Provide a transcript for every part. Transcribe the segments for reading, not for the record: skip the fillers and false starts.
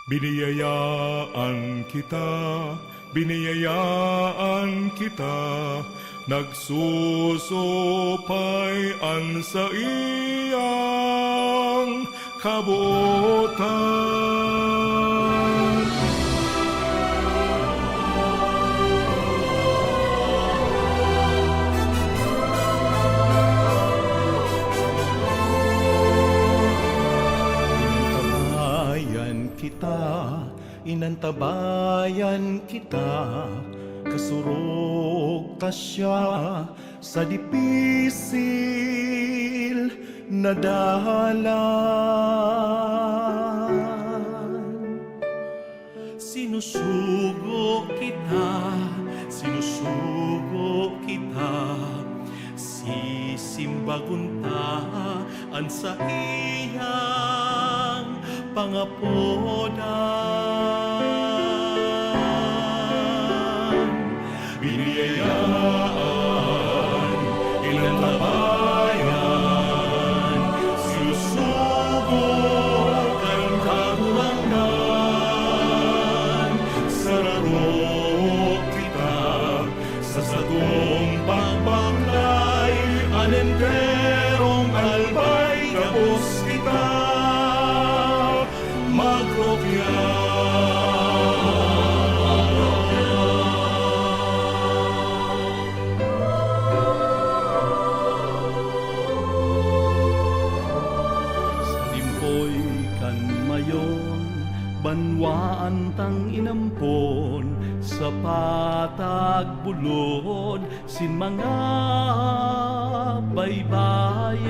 Biniyayaan kita, biniyayaan kita, nagsusupayan sa iyang kabuotan. Inantabayan kita, kasurog ta siya sa dipisil na dalan. Sinusugo kita, sisimbaguntaan sa iyang pangapodan. Biniyayaan, inantabayan, sinusugo kang kagurangan. Sararo kita sa sagong pagbaklay, anenterong albay kapos kita magropya. Banwaan tang inampon sa patag bulod sin mga baybayon.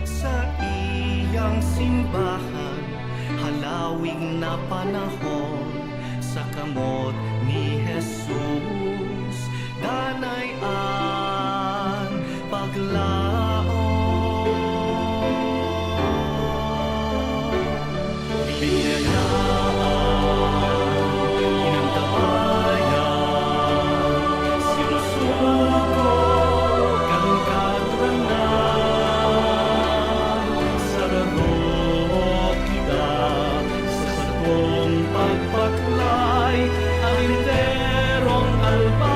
Sa iyang simbahan, halawing na panahon, sa kamot ni Jesus, danayan paglaon. Pagpaklay, ang enterong alba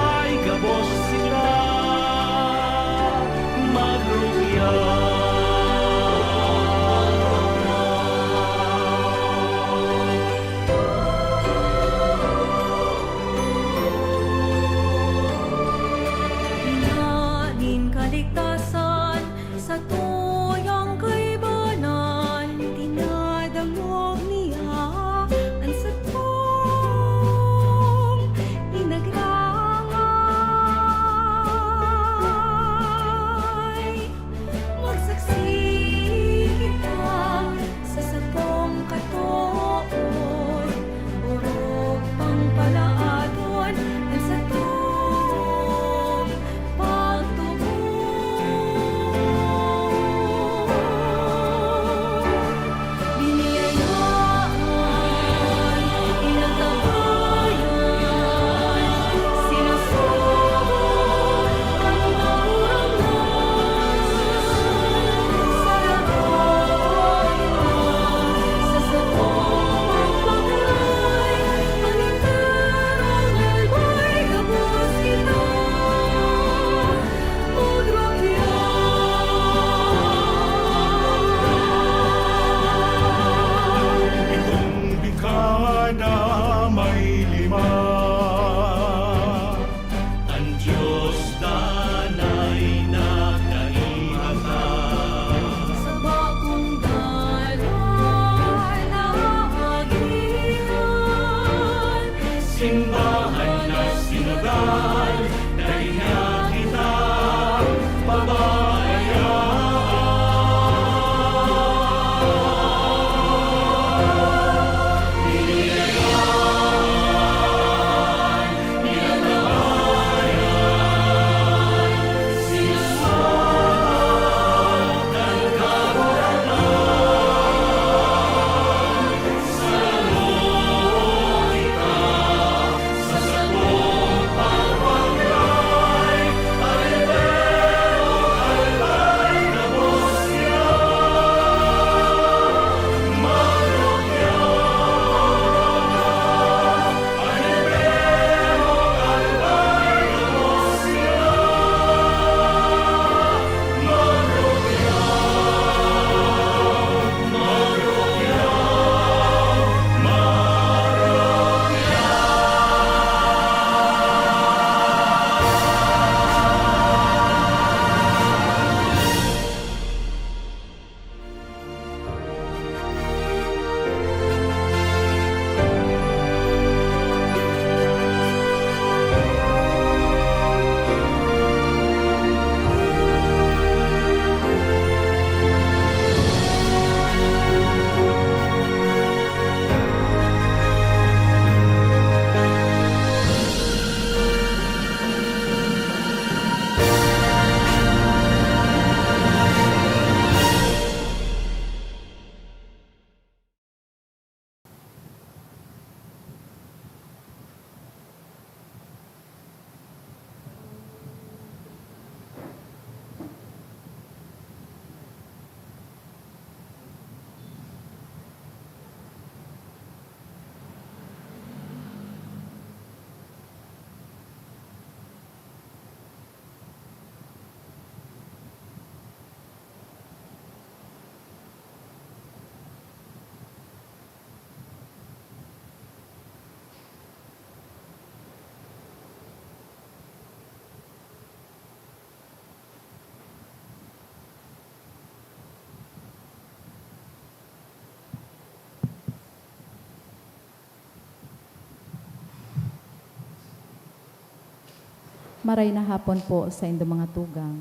Maray na hapon po sa indo mga tugang.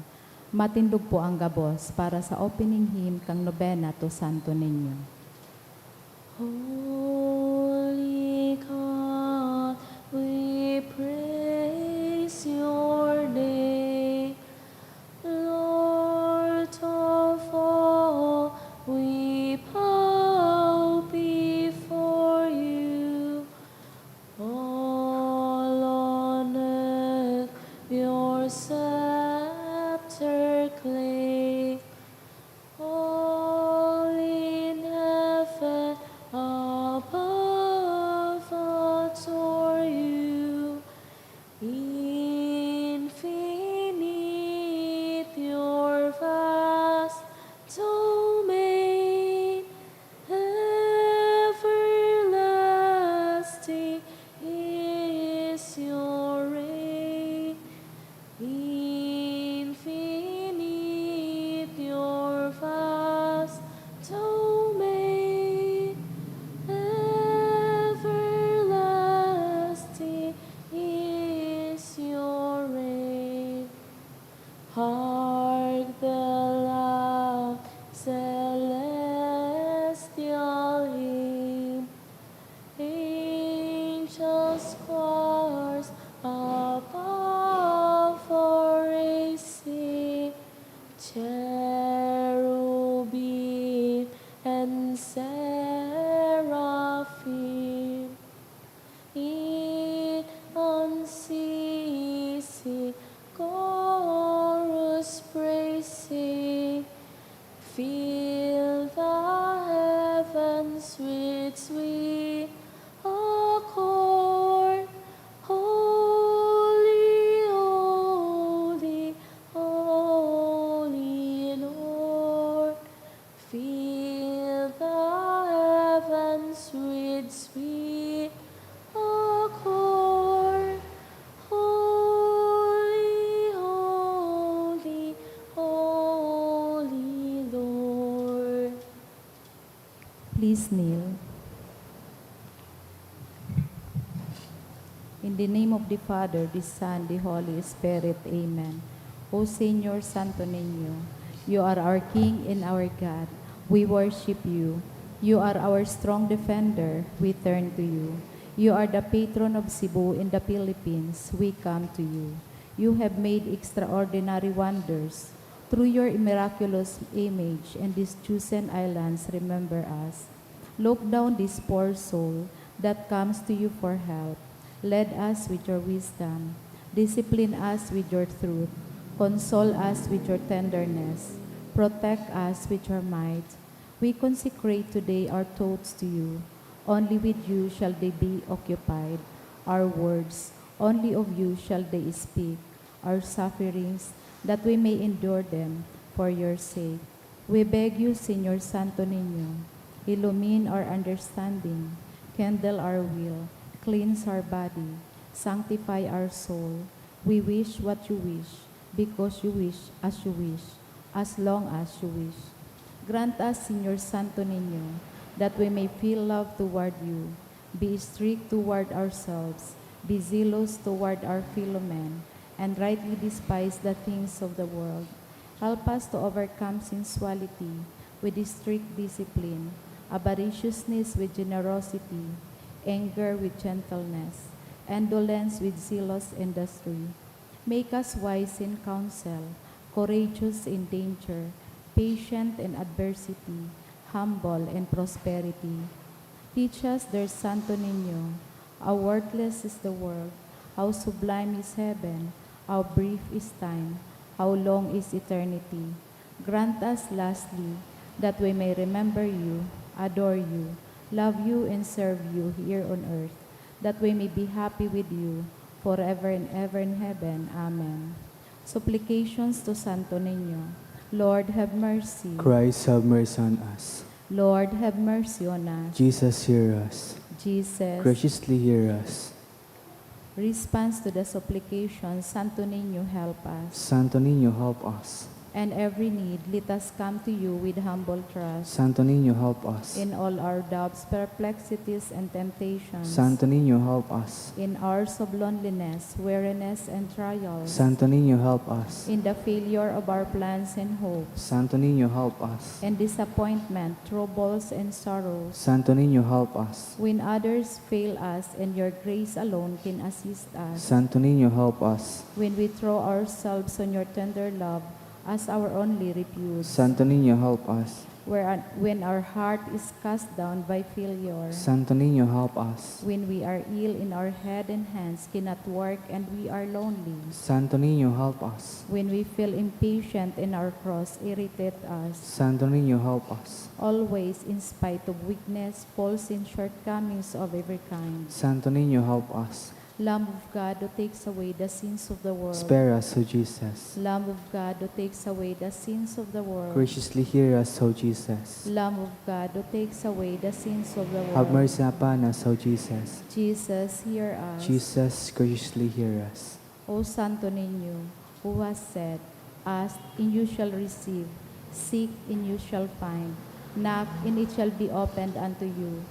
Matindog po ang gabos para sa opening hymn kang nobena to Santo Niño. Holy God, we praise your name. Lord of all, we bow before you. All on earth, your scepter claim. All in heaven above adore you. Infinite your vast domain, everlasting is your reign. Infinite your vast domain, everlasting is your reign. Hark the loud celestial hymn, angels choirs above for racing, cherubim and seraphim, in unceasing chorus praising, fill the heavens with sweet accord. Holy, holy, holy Lord, fill the heavens with sweet accord. Holy, holy, holy Lord. Please kneel. In the name of the Father, the Son, the Holy Spirit. Amen. O Señor Santo Niño, you are our King and our God. We worship you. You are our strong defender. We turn to you. You are the patron of Cebu in the Philippines. We come to you. You have made extraordinary wonders. Through your miraculous image and these chosen islands, remember us. Look down this poor soul that comes to you for help. Lead us with your wisdom. Discipline us with your truth. Console us with your tenderness. Protect us with your might. We consecrate today our thoughts to you. Only with you shall they be occupied. Our words, only of you shall they speak. Our sufferings, that we may endure them for your sake. We beg you, Señor Santo Niño, illumine our understanding, kindle our will, cleanse our body, sanctify our soul. We wish what you wish, because you wish, as long as you wish. Grant us, Señor Santo Niño, that we may feel love toward you, be strict toward ourselves, be zealous toward our fellow men, and rightly despise the things of the world. Help us to overcome sensuality with strict discipline, avariciousness with generosity, anger with gentleness, indolence with zealous industry. Make us wise in counsel, courageous in danger, patient in adversity, humble in prosperity. Teach us, dear Santo Niño, how worthless is the world, how sublime is heaven, how brief is time, how long is eternity. Grant us, lastly, that we may remember you, adore you, love you, and serve you here on earth, that we may be happy with you forever and ever in heaven. Amen. Supplications to Santo Niño. Lord, have mercy. Christ, have mercy on us. Lord, have mercy on us. Jesus, hear us. Jesus, Graciously hear us. response to the supplication, Santo Niño, help us. Santo Niño, help us. and every need, let us come to you with humble trust. Santo Niño, help us. In all our doubts, perplexities, and temptations, Santo Niño, help us. in hours of loneliness, weariness, and trials, Santo Niño, help us. in the failure of our plans and hopes, Santo Niño, help us. and disappointment, troubles, and sorrows, Santo Niño, help us. when others fail us and your grace alone can assist us, Santo Niño, help us. when we throw ourselves on your tender love as our only refuge, Santo Niño, help us. when our heart is cast down by failure, Santo Niño, help us. when we are ill in our head and hands cannot work and we are lonely, Santo Niño, help us. when we feel impatient and our cross irritate us, Santo Niño, help us. always in spite of weakness, faults, and shortcomings of every kind. Santo Niño, help us. Lamb of God who takes away the sins of the world, Spare us, O Jesus. Lamb of God who takes away the sins of the world, Graciously hear us, O Jesus. Lamb of God who takes away the sins of the world, Have mercy upon us, O Jesus. Jesus, hear us. Jesus, graciously hear us. O Santo Niño, who has said, ask and you shall receive, seek and you shall find, knock and it shall be opened unto you.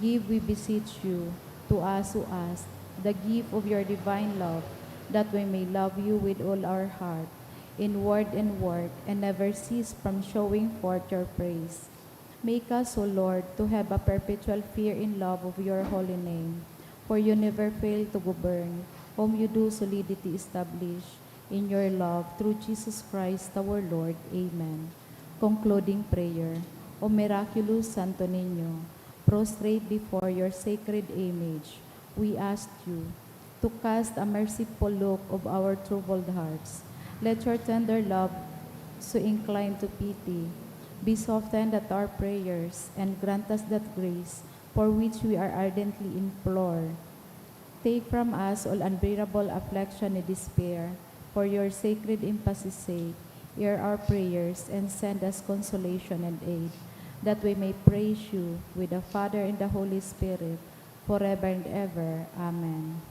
Give, we beseech you, to us who ask, the gift of your divine love, that we may love you with all our heart, in word and work, and never cease from showing forth your praise. Make us, O Lord, to have a perpetual fear and love of your holy name, for you never fail to govern, whom you do solidity establish, in your love, through Jesus Christ our Lord. Amen. Concluding prayer. O miraculous Santo Niño, prostrate before your sacred image, we ask you to cast a merciful look of our troubled hearts. Let your tender love so incline to pity be softened at our prayers, and grant us that grace for which we are ardently implore. Take from us all unbearable affliction and despair, for your sacred emphasis sake. Hear our prayers and send us consolation and aid, that we may praise you with the Father and the Holy Spirit, forever and ever. Amen.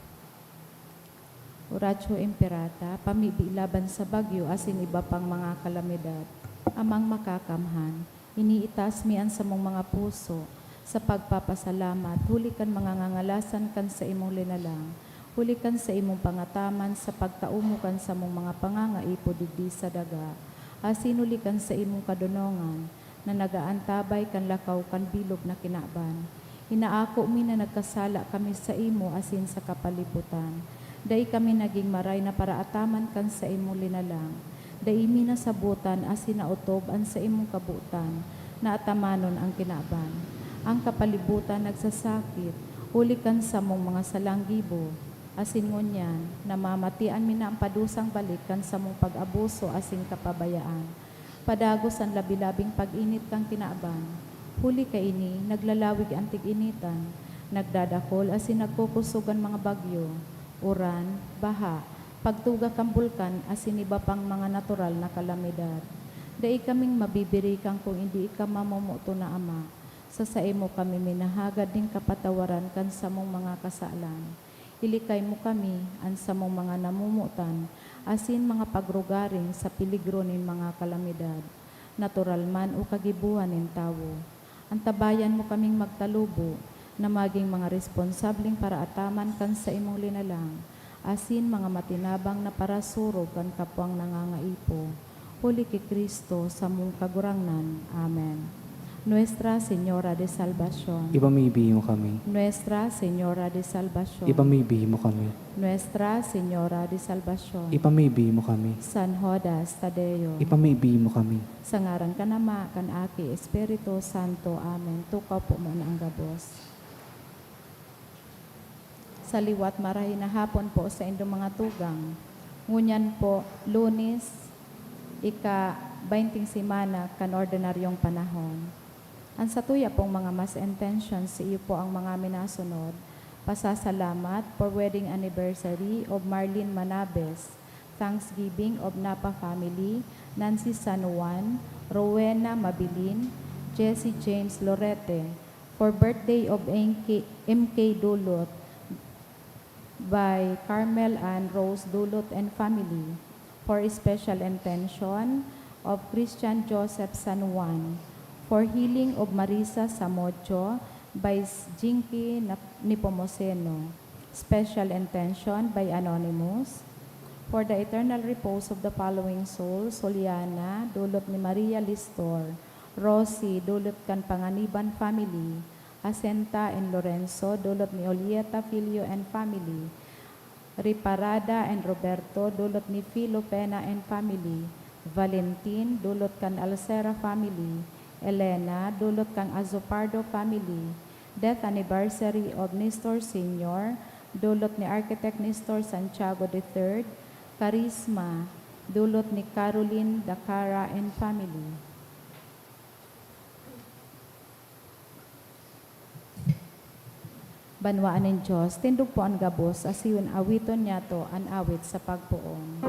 Oratio Imperata, pamibi laban sa bagyo asin iba pang mga kalamidad. Amang makakamhan, iniitas mian sa mong mga puso, sa pagpapasalamat, hulikan mga ngangalasan kan sa imong linalang, hulikan sa imong pangataman sa pagkaumukan sa mong mga pangangaipo digdi sa daga, asin hulikan sa imong kadunongan, na nagaantabay kan lakaw kan bilog na kinaban. Inaako mi na nagkasala kami sa imo asin sa kapalibutan. Dai kami naging maray na paraataman kan sa imo linalang. Dai mi nasabutan asin nautob an sa imong kabutan, na atamanon ang kinaban. Ang kapalibutan nagsasakit, hulikan sa mong mga salanggibo. Asin ngunyan, namamatian mi na ang padusang balikan sa mong pag-abuso asin kapabayaan. Padagos ang labi-labing pag-init kang kinaban. Huli ka ini, naglalawig ang tig-initan, nagdadakol asin nagkukusugan mga bagyo, uran, baha, pagtuga kang bulkan asin iba pang mga natural na kalamidad. Dai kaming mabibiri kang kung hindi ka mamumuto na Ama, sa imo kami minahagad din kapatawaran kan sa mong mga kasalan. Ilikay mo kami an sa mong mga namumutan, asin mga pagrugaring sa piligro nin mga kalamidad, natural man o kagibuhan nin tawo. Antabayan mo kaming magtalubo, na maging mga responsableng para ataman kan sa imong linalang, asin mga matinabang na parasuro kan kapwang nangangaipo. Huli ki Kristo sa mong kagurangnan. Amen. Nuestra Señora de Salvación. Ipamibi mo kami. Nuestra Señora de Salvación. Ipamibi mo kami. Nuestra Señora de Salvación. Ipamibi mo kami. San Judas Tadeo. Ipamibi mo kami. Sa ngaran ka nama, kan Aki, Espiritu Santo. Amen. Tukaw po muna ang gabos. Sa liwat marahin na hapon po sa indong mga tugang. Ngunyan po, Lunes, ika-20 semana kan ordinaryong panahon. Ang satuya pong mga mass intentions, sa iyo po ang mga minasunod. Pasasalamat for wedding anniversary of Marlene Manabes. Thanksgiving of Napa family, Nancy San Juan, Rowena Mabilin, Jesse James Lorete. For birthday of MK Dulot by Carmel and Rose Dulot and family. For special intention, of Christian Joseph San Juan, for healing of Marisa Samocho by Jinky Nepomuceno. Special intention by Anonymous, for the eternal repose of the following souls: Soliana, dulot ni Maria Listor; Rosie, dulot kan Panganiban family; Asenta and Lorenzo, dulot ni Olieta Filio and family; Riparada and Roberto, dulot ni Filo Pena and family; Valentin, dulot kan Alcera family; Elena, dulot kang Azopardo family; death anniversary of Nestor Sr., dulot ni Architect Nestor Santiago III; Karisma, dulot ni Caroline Dacara and family. Banwaan ng Diyos, tindog po ang gabos, asiyon awiton niya to an awit sa pagpuon.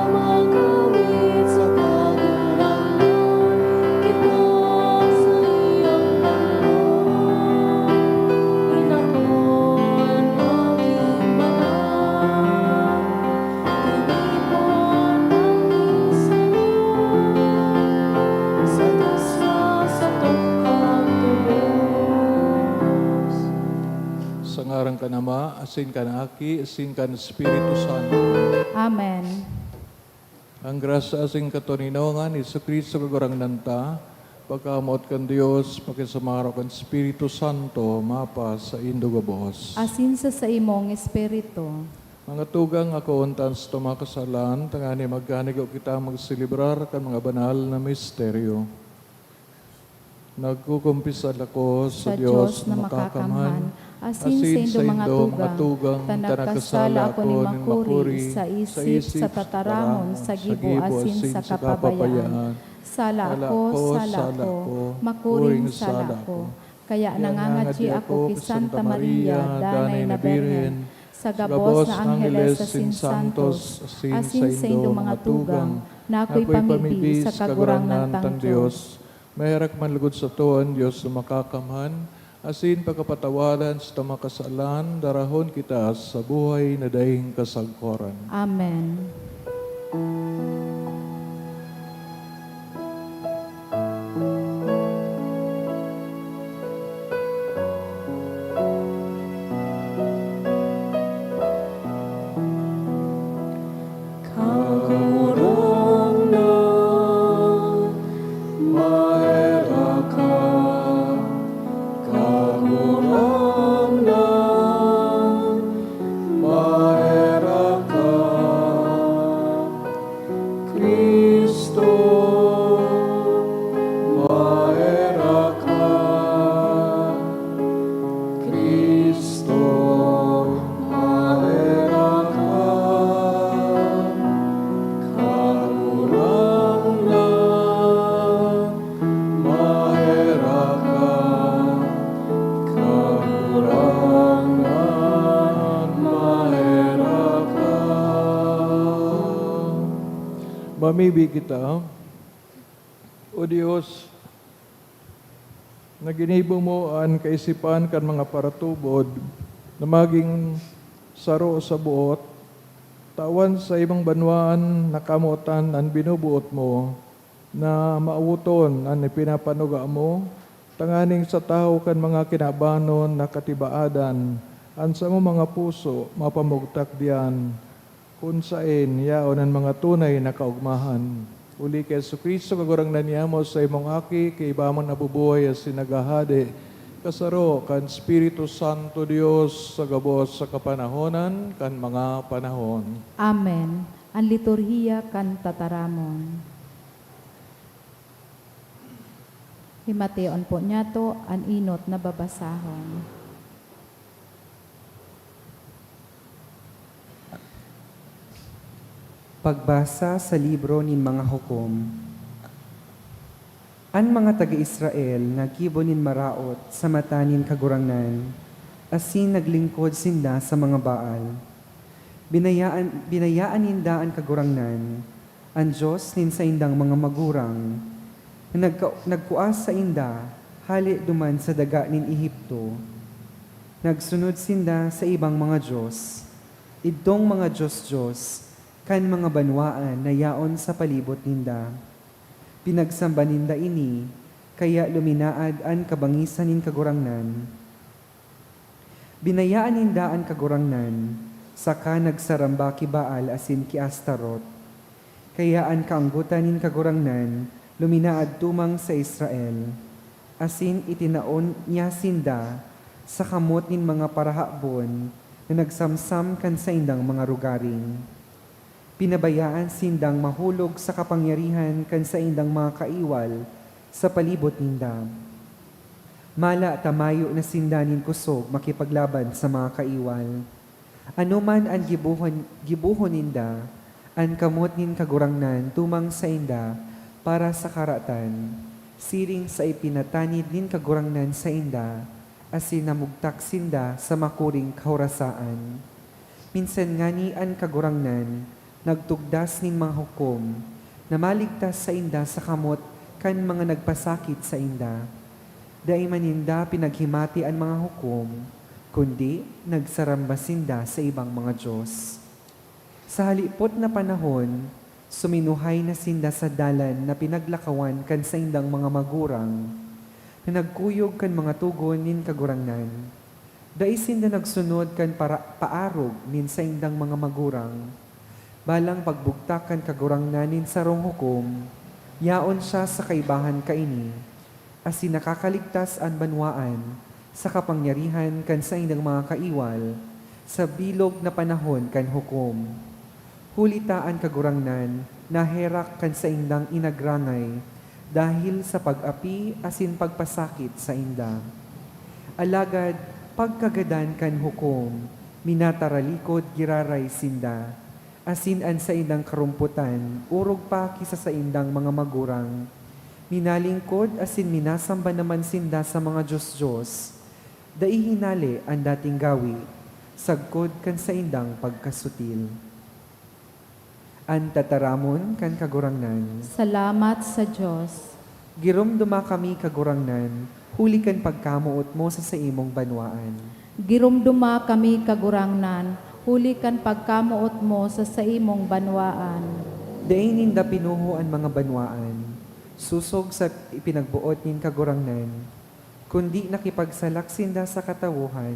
Magkamit sa kagurang-Lord, kitang sa iyong Panginoon. Inakon aking mga tinipon ng minsan sa dasa sa tukang tulos. Sa ngaran ka Ama, asin ka na Aki, asin ka na Espiritu Santo. Amen. Ang grasya asing katuninongan, Isu Kristo kagurang nanta, pagkamot kan Diyos, pakisamaro kan Espiritu Santo, mapa sa indugabos. Asin sa imong espiritu. Mga tugang ako untan sa tumakasalan, tangani magkanig o kita magsilibrar kan mga banal na misteryo. Nagkukumpisal ako sa Diyos na makakamhan, asin sa indo mga tugang, tanagkasala ako ni Makuri, sa isip, sa tataramon, sa gibo, asin sa kapabayaan. Sala ko, makuring sala ko. Kaya nangangadji ako kay Santa Maria, danay na Birhen, sa gabos na Angeles sa Santos, asin sa indo mga tugang, na ako'y pamibi sa kagurangnan tang Diyos. Mahirak manlugod sa tuon, Diyos na makakamhan, asin pagkapatawalan sa tamakasalan, darahon kita sa buhay na dahing kasagkoran. Amen. Kagurang na mahera ka, kagurang na mahera ka, Kristo, mahera ka, Kristo, mahera ka. Kagurang na mahera ka, kagurang na mahera ka. Mamibig kita, O Diyos, na ginibo mo ang kaisipan kan mga paratubod na maging saro sa buot, tawan sa ibang banwaan na kamutan ang binubuot mo, na mauton ang ipinapanuga mo, tanganing sa tao kan mga kinabanon na katibaadan, ang sa mo mga puso mapamugtak diyan, kung sain yaon ang mga tunay na kaugmahan. Uli kay Jesu Kristo kagurang naniyamo sa imong aki, kay ibamon nabubuhay as sinagahade, kasaro kan Espiritu Santo Dios sa gabos sa kapanahonan kan mga panahon. Amen. Ang liturhiya kan tataramon. Himateon po niya to ang inot na babasahon. Pagbasa sa libro nin mga hukom. An mga taga-Israel nagkibo nin maraot sa mata nin kagurangnan, asin naglingkod sinda sa mga baal. Binayaan ninda ang kagurangnan, ang Diyos nin sa indang mga magurang, nagkuas sa inda, hali duman sa daga nin Ehipto. Nagsunod sinda sa ibang mga Diyos. Idtong mga Diyos, kan mga banwaan na yaon sa palibot ninda. Pinagsamba ninda ini, kaya luminaad an kabangisan nin kagurangnan. Binayaan ninda an kagurangnan, saka nagsaramba ki Baal asin ki Astarot. Kaya an kaanggutan nin kagurangnan, luminaad tumang sa Israel. Asin itinaon niya sinda sa kamot nin mga parahabon na nagsamsam kan sa indang mga rugaring. Pinabayaan sindang mahulog sa kapangyarihan kan sa indang mga kaiwal sa palibot ninda. Mala tamayo na sindanin kusog makipaglaban sa mga kaiwal. Anuman ang gibuhon ninda, ang kamot nin kagurangnan tumang sa inda para sa karatan, siring sa ipinatanid nin kagurangnan sa inda, asin namugtak sinda sa makuring kahorasaan. Minsan ngani ang kagurangnan, nagtugdas nin mga hukom, na maligtas sa inda sa kamot kan mga nagpasakit sa inda. Dai maninda pinaghimati ang mga hukom, kundi nagsaramba sinda sa ibang mga Diyos. Sa halipot na panahon, suminuhay na sinda sa dalan na pinaglakawan kan sa indang mga magurang, na nagkuyog kan mga tugon nin kagurangnan. Dai sinda nagsunod kan paarog nin sa indang mga magurang. Balang pagbugtak kan kagurangnan nin sarong hukom, yaon siya sa kaibahan kaini, asin nakakaligtas ang banwaan sa kapangyarihan kan sa indang mga kaiwal, sa bilog na panahon kan hukom. Hulitaan kagurangnan, naherak kan sa indang inagrangay, dahil sa pag-api asin pagpasakit sa inda. Alagad, pagkagadan kan hukom, minataralikod giraray sinda, asin an sa indang karumputan, urog pa kisa sa indang mga magurang. Minalingkod asin minasamba naman sinda sa mga Diyos-Diyos, dai hinali ang dating gawi, sagkod kan sa indang pagkasutil. An tataramon kan kagurangnan, Salamat sa Diyos. girumduma kami kagurangnan, huli kan pagkamuot mo sa imong banwaan. Girumduma kami kagurangnan, huli kan pagkamuot mo sa imong banwaan. Daing ninda pinuho ang mga banwaan, susog sa ipinagbuot nin kagurangnan, kundi nakipagsalak sinda sa katawuhan,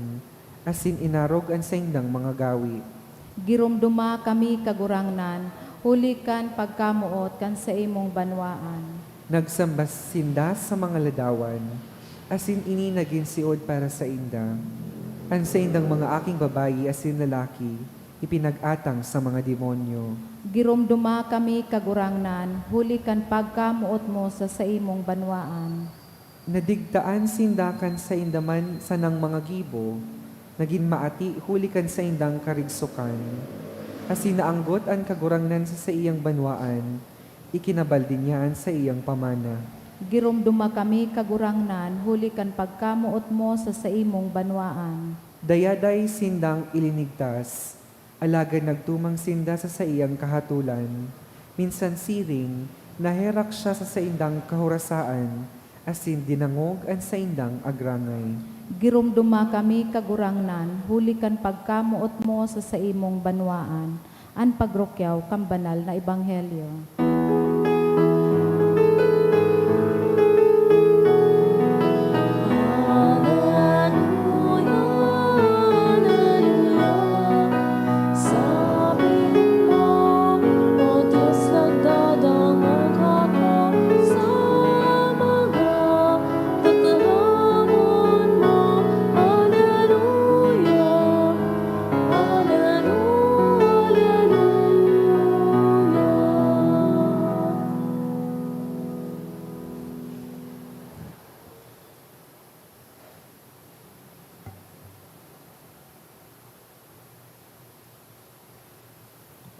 asin inarog ang sa indang mga gawi. Girumduma kami kagurangnan, huli kan pagkamuot kan sa imong banwaan. Nagsambas sinda sa mga ladawan, asin ini naging siod para sa inda. Ang sa indang mga aking babayi asin lalaki, ipinag-atang sa mga demonyo. Girumduma kami kagurangnan, huli kan pagkamuot mo sa imong banwaan. Nadigtaan sindakan sa indaman sa nang mga gibo, naging maati huli kan sa indang karigsukan. Asin naanggot ang kagurangnan sa iyang banwaan, ikinabaldin niyaan sa iyang pamana. Girumduma kami kagurangnan, huli kan pagkamuot mo sa imong banwaan. Dayaday sindang ilinigtas, alagad nagtumang sinda sa iyang kahatulan. Minsan siring, naherak siya sa indang kahorasaan, asin dinangog ang sa indang agrangay. Girumduma kami kagurangnan, huli kan pagkamuot mo sa imong banwaan. An pagrokyaw kam banal na ebanghelyo.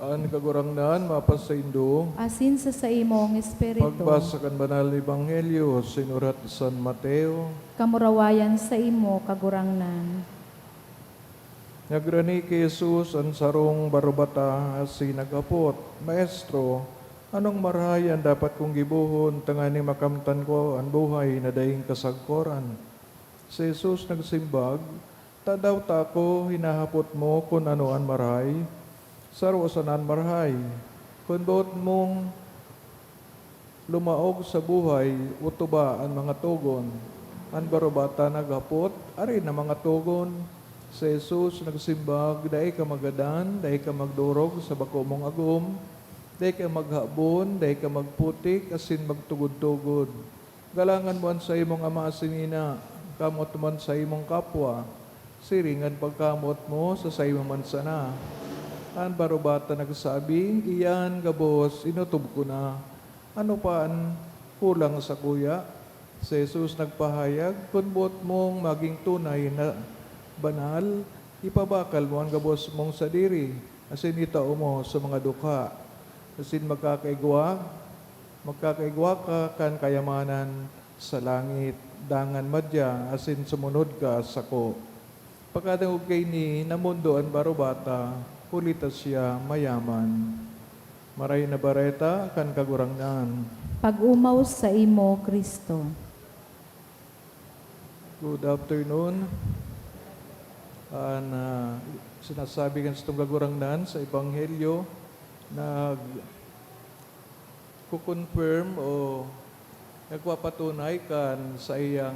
Ang kagurangnan, mapasaindo, Asin sa imong espiritu, pagbasa kan banal na ebanghelyo, sinurat ni San Mateo, kamurawayan sa imo kagurangnan. nagrani kay Jesus ang sarong barubata, asin nagapot, Maestro, anong marahayan dapat kong gibuhon, tangani makamtan ko ang buhay na daing kasagkoran? Si Jesus nagsimbag, Tadaw tako, hinahapot mo kung ano an marhay, sarusan an marhay. Kung doot mong lumaog sa buhay, utuba ang mga tugon. An barubata naghapot, ari na mga tugon. Sa Jesus nagsimbag, dahi ka magadan, dahi ka magdurog sa bako mong agom, dahi ka maghabon, dahi ka magputik, asin magtugod-tugod. Galangan mo an sa imong ama asinina, kamot man sa imong kapwa, siringan pagkamot mo sa imong mansana. An barubata nagsabi, iyan gabos, inutob ko na. Ano pa ang kulang sa kuya? Si Jesus nagpahayag, kung buot mong maging tunay na banal, ipabakal mo ang gabos mong sadiri, asin itao mo sa mga dukha, asin magkakaigwa ka kan kayamanan sa langit, dangan madya, asin sumunod ka sako. Pagkatangog kay ni namundo ang barubata, kulita siya mayaman. Maray na bareta kan kagurangnan. Pag-umaw sa imo, Kristo. Good afternoon. Sinasabi kan sa itong kagurangnan sa Ebanghelyo, kukonfirm o nagpapatunay kan sa iyang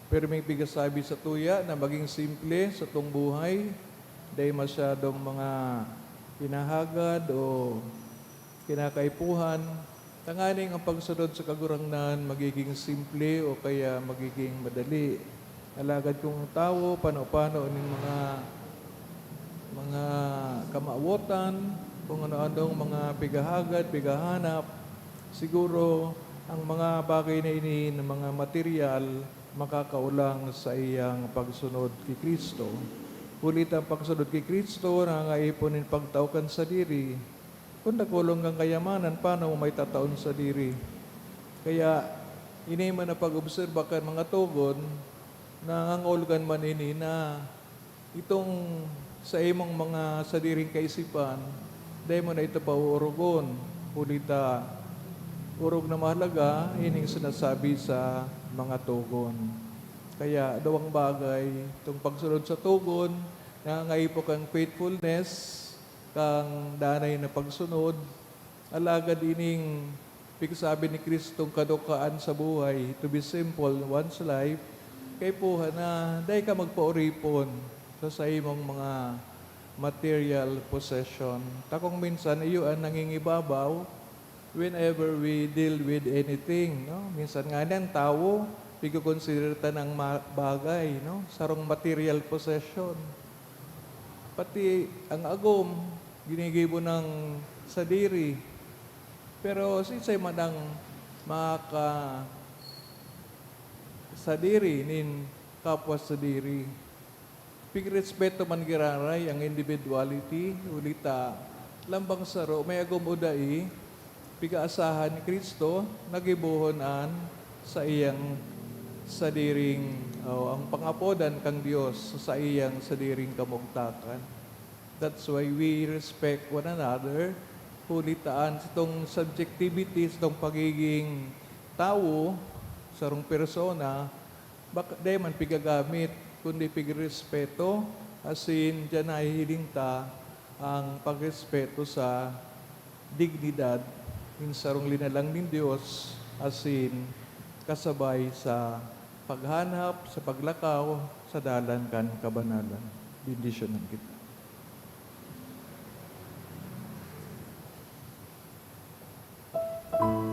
perming pigasabi sa tuya na maging simple sa itong buhay, dahil masyadong mga hinahagad o kinakaipuhan. Tanganing ang pagsunod sa kagurangnan magiging simple o kaya magiging madali. Alagad kong tao, pano-pano ng mga kamauotan, kung ano-anong mga pigahagad, pigahanap, siguro ang mga bagay na ini ng mga material makakaulang sa iyang pagsunod kay Kristo. Ulit ang pagsunod kay Kristo, nangangaiponin pagtaukan sa diri. Kung nakulong kang kayamanan, paano mo may tataon sa diri? Kaya, ini man na pag-obserba kan mga tugon, nangangulugan man ini na itong sa imong mga sadiring kaisipan, dahil mo na ito pauurugon. Ulita, urog na mahalaga, ining sinasabi sa mga tugon. Kaya dawang bagay, itong pagsunod sa tugon, nangangaipo kang faithfulness, kang danay na pagsunod, alagad ining pigsabi ni Kristong kadukaan sa buhay, to be simple one's life, kay puha na dahil ka magpauripon sa imong mga material possession. Takong minsan iyo ang nangingibabaw whenever we deal with anything. No? Minsan nga ng tao, pag-consider ta ng bagay, no? Sarong material possession. Pati ang agom, ginigibo ng sadiri. Pero sinsay manang sadiri nin kapwa sadiri. Pigrespeto man giraray ang individuality, ulita lambang saro, may agom udai, pigaasahan ni Kristo, nagibuhonan sa iyang sadiring, ang pangapodan kang Diyos sa iyang sadiring kamugtakan. That's why we respect one another, ulitaan sa itong subjectivity, sa itong pagiging tao, sarong persona, di man pigagamit, kundi pigrespeto, asin dyan nahihiling ta ang pagrespeto sa dignidad, in sarong linalang ng Diyos, asin kasabay sa paghanap, sa paglakaw, sa dalan kan kabanalan. Bendisyonan kita. Ang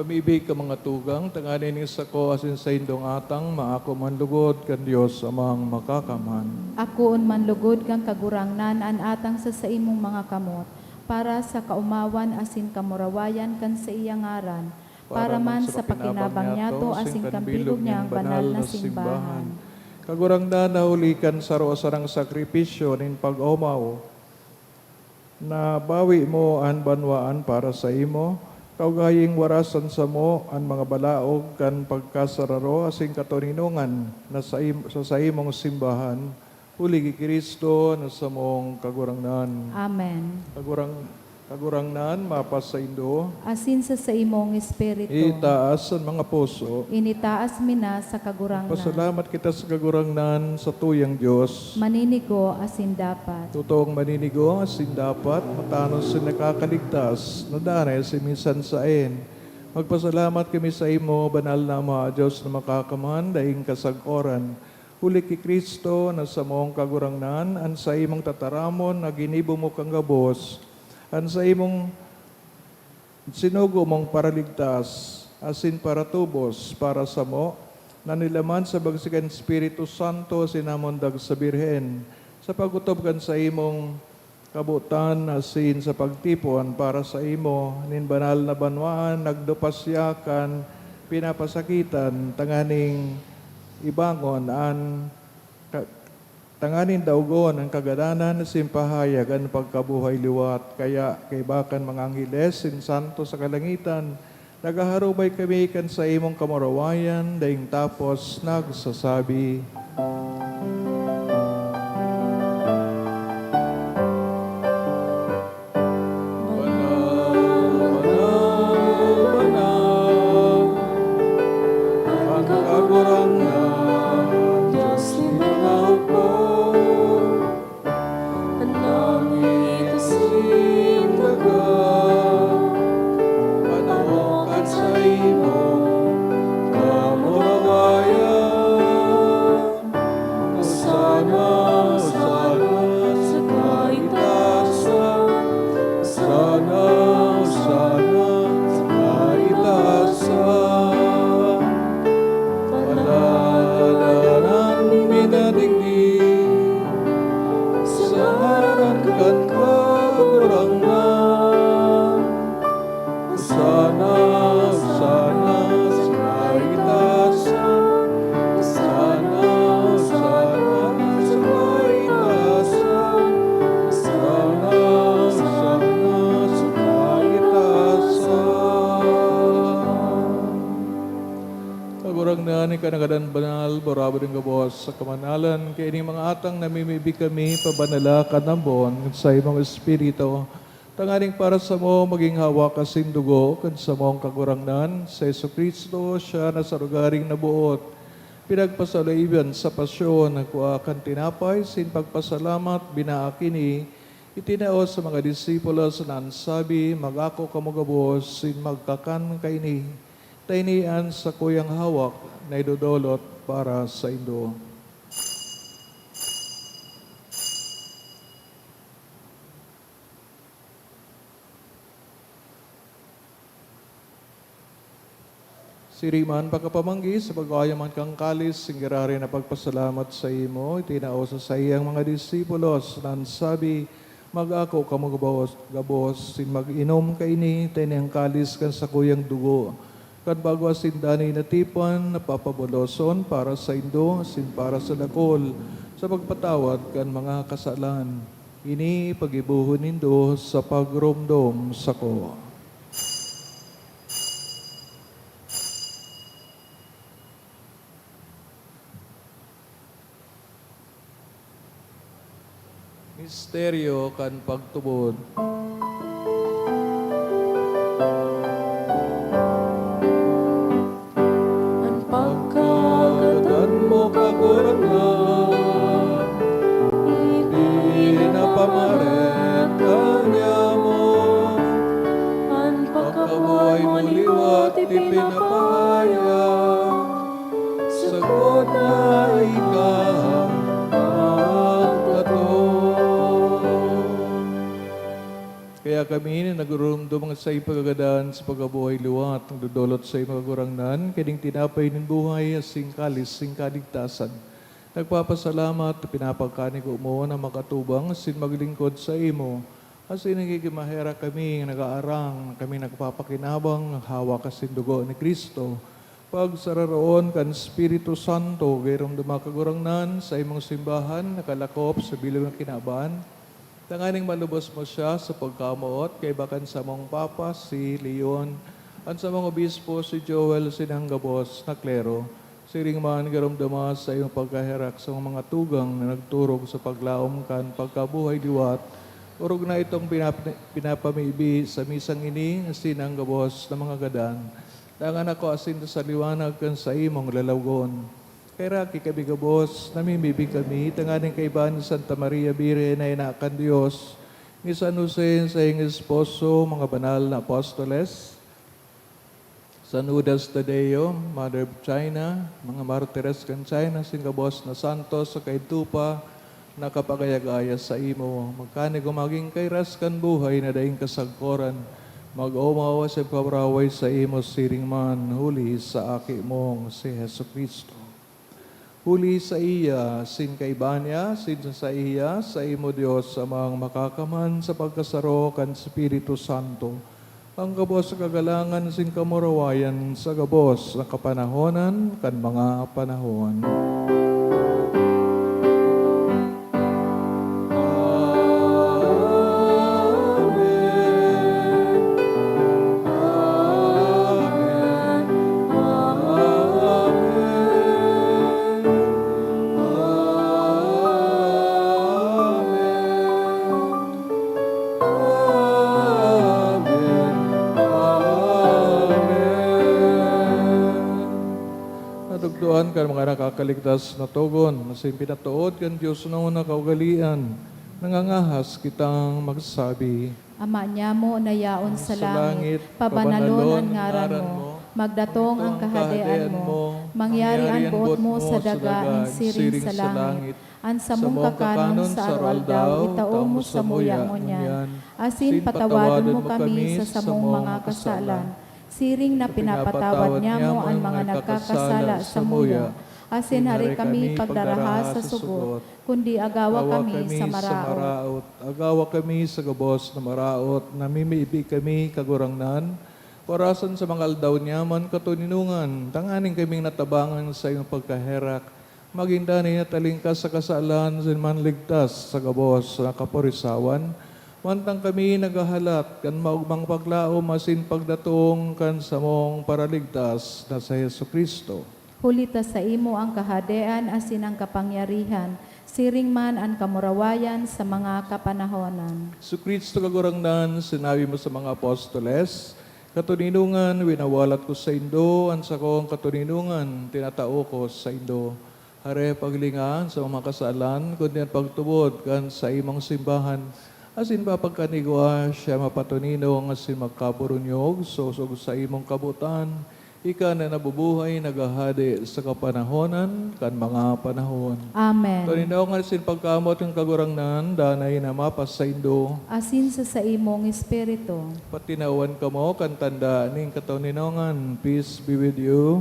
Pamibig ka mga tugang, tanganin ni sako asin sa indong atang, maako man lugod kan Dios amang makakaman. Ako manlugod kang kagurangnan an atang sa imong mga kamot, para sa kaumawan asin kamurawayan kan sa iyang ngaran, para man sa pakinabang niyato asin kambilog niyang banal na simbahan. Kagurangnan na ulikan sa sarang sakripisyo nin pag-umaw, na bawi mo an banwaan para sa imo, kaugaying warasan sa mo ang mga balaog kan pagkasararo asing katuninungan na sa imong simbahan. Uli ki Kristo na sa mong kagurangnan. Amen. Kagurangnan, mapas sa indo. Asin sa imong espiritu. Itaas ang mga puso. Initaas mina sa kagurangnan. Pasalamat kita sa kagurangnan sa tuyang Diyos. Maninigo asin dapat. Totoong maninigo, asin dapat, matanos sa nakakaligtas, nadanay sa minsan sain. Magpasalamat kami sa imo, banal na Ama, Diyos na makakaman, daing kasagoran. Huli ki Kristo na sa mong kagurangnan, an sa imong tataramon, na ginibo mo kang gabos, an sa imong sinugo mong paraligtas, asin para tubos, para sa mo, na nilaman sa bagsikan Espiritu Santo, sinamundag sa Birhen, sa pagutob kan sa imong kabutan, asin sa pagtipon, para sa imo, nin banal na banwaan, nagdupasyakan, pinapasakitan, tanganing ibangon tanganin daugon ang kagadanan na simpahayag ang pagkabuhay liwat. Kaya kay bakan mga angheles sin santo sa kalangitan, nagaharubay kami kan sa imong kamarawayan, daing tapos nagsasabi, ni kanagadan banal, borabo ng gabos sa kamanalan, kaya ini mga atang namimibig kami, pabanala kanambon, sa imong espiritu, tanganing para sa mo, maging hawa kasin dugo, kan sa mong kagurangnan, sa Jesucristo, siya na sa lugaring nabuot, pinagpasalaiban sa pasyon, nagkuha kan tinapay, sin pagpasalamat, binaakini, itinao sa mga disipulos na ansabi, magako kamugabos, sin magkakan kaini, tainian sa kuyang hawak na idudolot para sa indo. Siriman pagkapamanggi sa pag-ayaman kang kalis, singgirari na pagpasalamat sa imo, itinao sa sayang mga disipulos, nan sabi, mag-ako kamugabos, gabos, sin mag-inom kaini, tainiyang kalis kan sa kuyang dugo, kan bago asin danay na tipan, napapabuloson para sa indo, asin para sa lakol, sa pagpatawad kan mga kasalan. Ini pagibuhon nindo sa pagromdom sako. Misteryo kan pagtubod. kami na nagurumdum sa ipagagadaan sa pagabuhay liwat, ang dudulot sa imagurangnan, kining tinapay ng buhay, asing kalis, sing kaligtasan. Nagpapasalamat, pinapagkanigo mo na makatubang, asin maglingkod sa imo. Asin nagigimahera kami, nag-aarang, kami nagpapakinabang, hawak asin dugo ni Kristo. Pag sararoon kan Espiritu Santo, gayong dumakagurangnan sa imong simbahan, nakalakop sa bilog ng kinaban, tanganing malubos mo siya sa pagkamuot, kay bakan sa mong Papa, si Leon, at sa mga obispo, si Joel, sinanggabos na klero, siring man garumdama sa iyong pagkaherak sa mga tugang na nagturog sa paglaom kan pagkabuhay liwat, urog na itong pinapamibi sa misang ini, sinanggabos na mga gadan, tangan ako asin sa liwanag kan sa imong lalawgon. Kaya kikabigabos, namimibi kami, tanganing kaibahan ni Santa Maria Virgen na inakan Diyos, ni San Jose sa iyong esposo, mga banal na apostoles, San Judas Tadeo, Mother of China, mga martires kan China, singabos na santos sa kaitupa, nakapagayag-aya sa imo, magkani gumaging kairas kan buhay na daing kasagkoran, mag-umawa sa pabraway sa imo siring man, huli sa aki mong si Heso Kristo. Huli sa iya, sin kaibanya, sin sa iya, sa imo Diyos, amang makakaman sa pagkasaro kan Espiritu Santo. Ang gabos sa kagalangan, sin kamurawayan, sa gabos na kapanahonan, kan mga panahon. Nadugduan kan mga nakakaligtas na tugon, masin pinatuod kan Diyos na una kaugalian, nangangahas kitang magsabi. Ama niya mo na yaon sa Sa langit, langit, pabanalon ang ngaran mo, magdatong ang kahadean mo, mangyari ang buot mo sa daga, siring sa langit, ang samong kakanon sa araldaw, itaong mo sa muya mo niyan, asin patawadon mo kami sa samong mga kasalan, siring na pinapatawad niya mo ang mga nagkakasala sa muya, asin hari kami pagdaraha sa sugot, kundi agawa kami sa maraot. Agawa kami sa gabos na maraot, namimibi kami kagurangnan, orasan sa mga aldaw niyaman katuninungan, tanganing kaming natabangan sa iyong pagkaherak, maging danay na talingkas sa kasalan, sin manligtas sa gabos na kaporisawan, mantang kami nagahalat, kan maugmang paglaom, asin pagdatong kan samong paraligtas na sa Yesu Kristo. Hulita sa imo ang kahadean, asin ang kapangyarihan, siring man ang kamurawayan sa mga kapanahonan. Yesu Kristo kagurangnan, sinabi mo sa mga apostoles, katuninungan, winawalat ko sa Indo, ang sa kong katuninungan, tinatao ko sa Indo. Hare paglingan sa mga kasalan, kundi ang pagtubod kan sa imong simbahan, asin ba pagkanigwa siya mapatuninong, asin magkaburunyog, sosog sa imong kabutan, ika na nabubuhay, nagahadi sa kapanahonan, kan mga panahon. Amen. Tuninong asin pagkamot ng kagurangnan, danay na mapas sa Indo, Asin sa imong espiritu. patinawan ka mo, kan tanda ning katuninongan, peace be with you.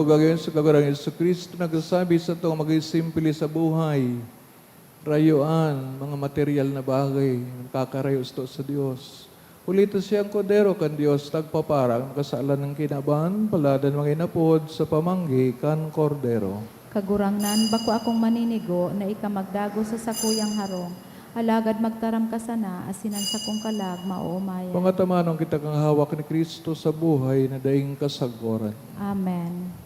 gagayon sa kagurang Yesu Kristo, nagsasabi sa itong mag-isimpli sa buhay, rayuan, mga material na bagay, kakarayos to sa Diyos. Ulito siyang kodero kan Diyos, tagpaparang kasalan ng kinaban, paladan mga inapod sa pamanggi kan kordero. Kagurangnan, bako akong maninigo na ikamagdago sa sakuyang harong. Alagad magtaram ka sana, asinan sa kong kalag, maumaya. Pangatamanong kita kang hawak ni Kristo sa buhay na daing kasagoran. Amen.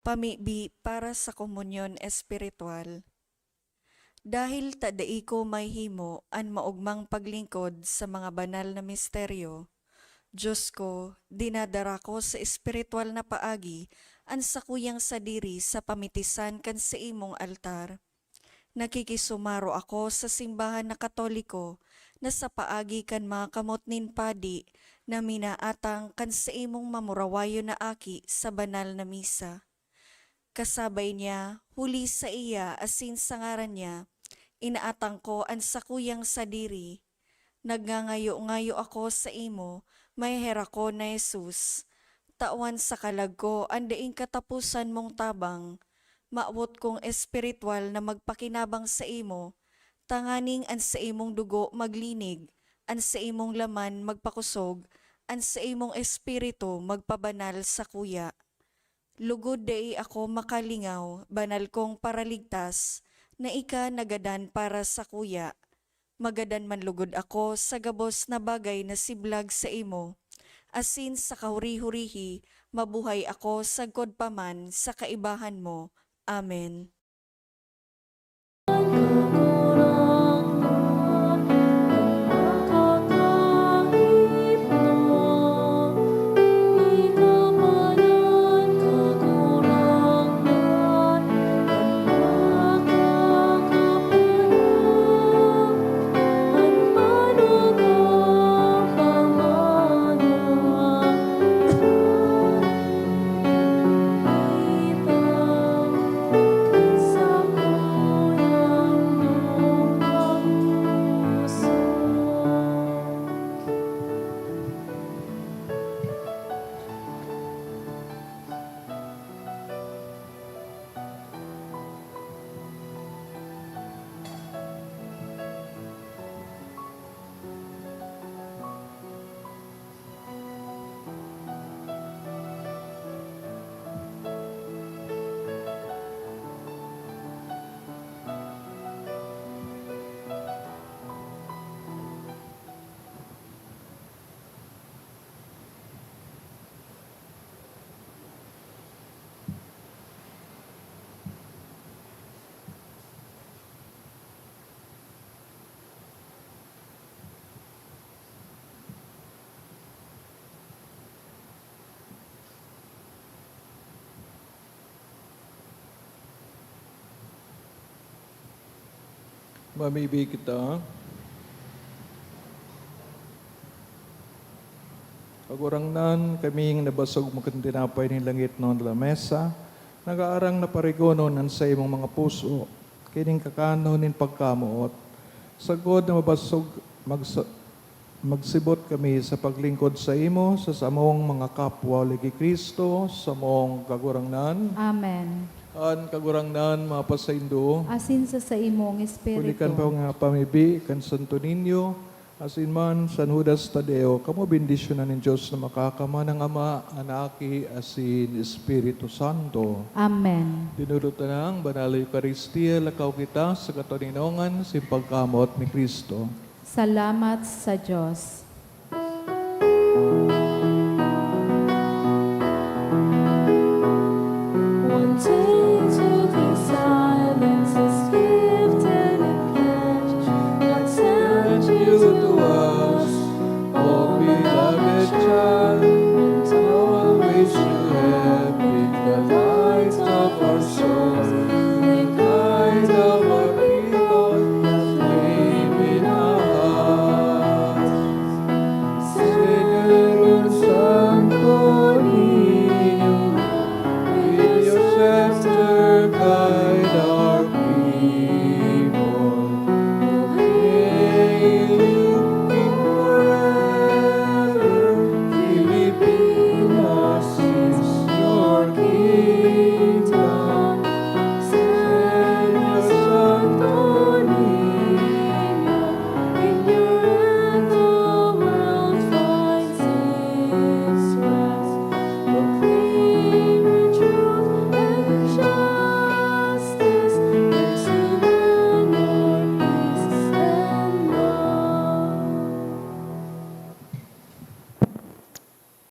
Pamibi para sa komunyon espiritual. Dahil tadai ko may himo an maugmang paglingkod sa mga banal na misteryo, Diyos ko, dinadara ko sa espiritual na paagi an sakuyang sadiri sa pamitisan kan sa imong altar. Nakikisumaro ako sa simbahan na Katoliko na sa paagi kan mga kamotnin padi na minaatang kan sa imong mamurawayo na aki sa banal na misa. Kasabay niya, huli sa iya asin sa ngaran niya, inaatang ko ang sakuyang sadiri. Nagngangayo-ngayo ako sa imo, may hera ko na Jesus. Tawan sa kalag ko, ang daing katapusan mong tabang. Maawot kong espiritual na magpakinabang sa imo, tanganing ang sa imong dugo maglinig, ang sa imong laman magpakusog, ang sa imong espiritu magpabanal sa kuya. Lugod dai ako makalingaw, banal kong paraligtas, na ika nagadan para sa kuya. Magadan man lugod ako sa gabos na bagay na siblag sa imo. Asin sa kahuri-hurihi, mabuhay ako sa godpaman sa kaibahan mo. Amen. Mamibi kita. Pagurangnan kaming nabasog makantinapay ni langit non lamesa, nagaarang na parigonon nan sa imong mga puso, kining kakano nin pagkamuot. Sagod na mabasog magsibot kami sa paglingkod sa imo, sa samong mga kapwa ligi Kristo, sa mong kagurangnan. Amen. An kagurangnan mga pasaindo, Asin sa imong espiritu. kulikan pa nga pamibi, kan Santo Niño, asin man San Judas Tadeo, kamo bendisyonan ng Diyos na makakama ng Ama, Anaki, asin Espiritu Santo. Amen. Dinulutan ang Banal Eucharistia, lakaw kita sa katoninongan, simpagkamot ni Kristo. Salamat sa Diyos.